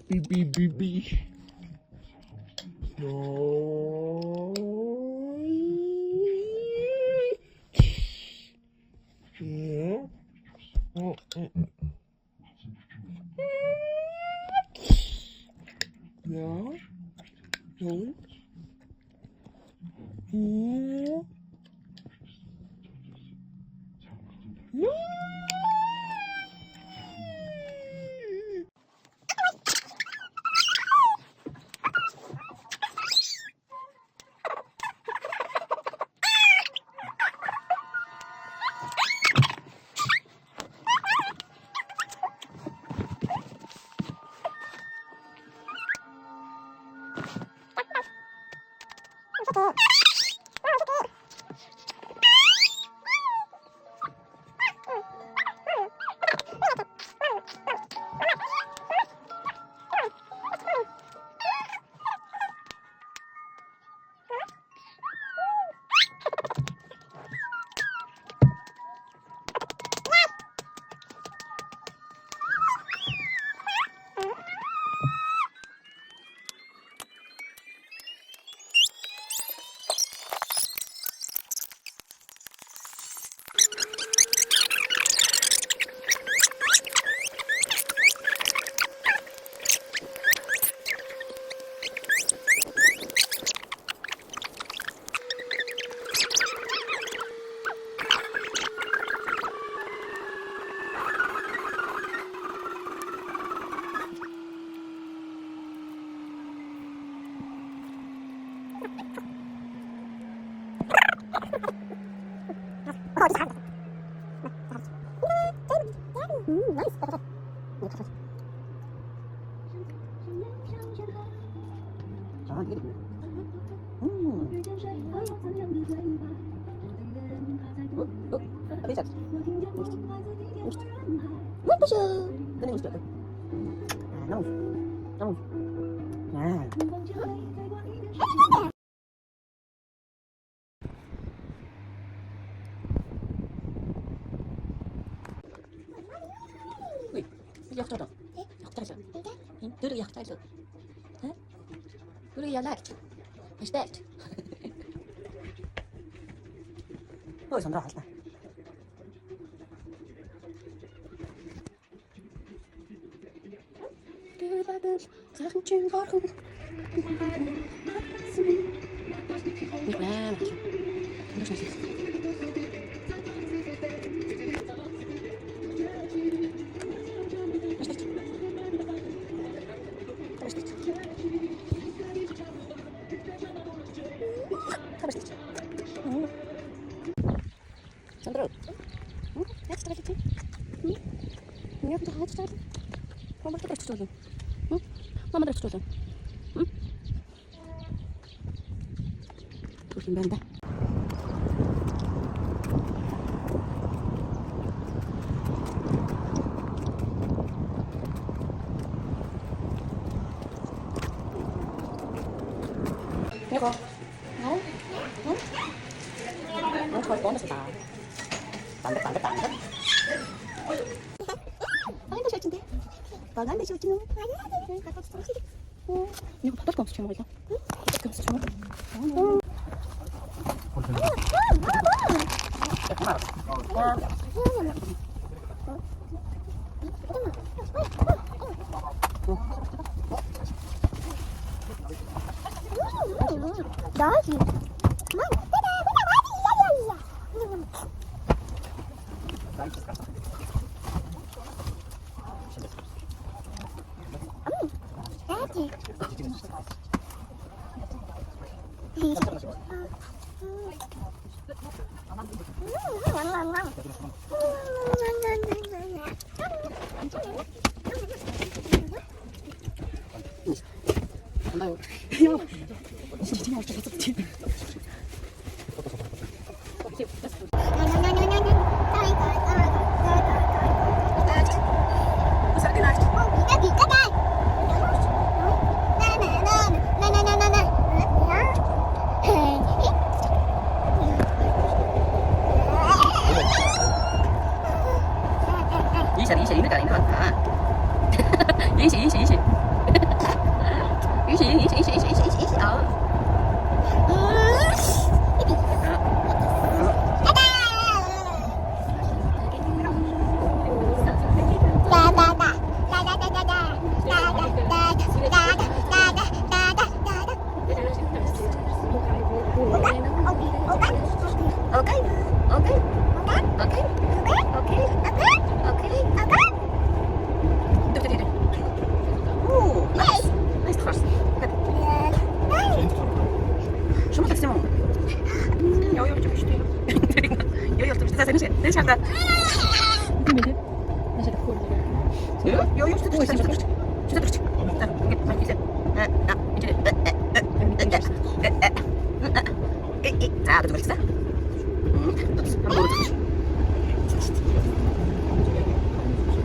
삐삐삐삐. 너. 응? 응, 응. 야, 응? 응? Обижаться. Ну, пусть. Да не успел. Ну, ну. Ui, yaktadan. Yaktaysa. Dürü yaktaysa. Ha? Dürü yalakt. Respekt. Oj, som rasar. Sachen warum? Nicht mehr. Du schnellst. Sandro. Wedstrijdje. Je hebt toch wedstrijd? Mama gaat echt stoten. Mama gaat stoten. Goed in bende. 이거. 응? 응, 거의 뻔했다. 반대. 아이고 싫던데. 나간데 싫지 너. 이거 바닥 감수 좀 먹자. 바닥 감수 좀 먹자. 나지. 안봐요. 진짜 맛있어. 이시 이니까 아닌 것 같다. 이시. 이시. شو ما تقسمون؟ Jag gör inte förstå. Jag gör inte förstå. Det kände. Jag gör inte förstå. تعال تقول كذا.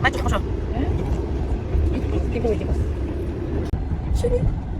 ما تخشوا. شنو؟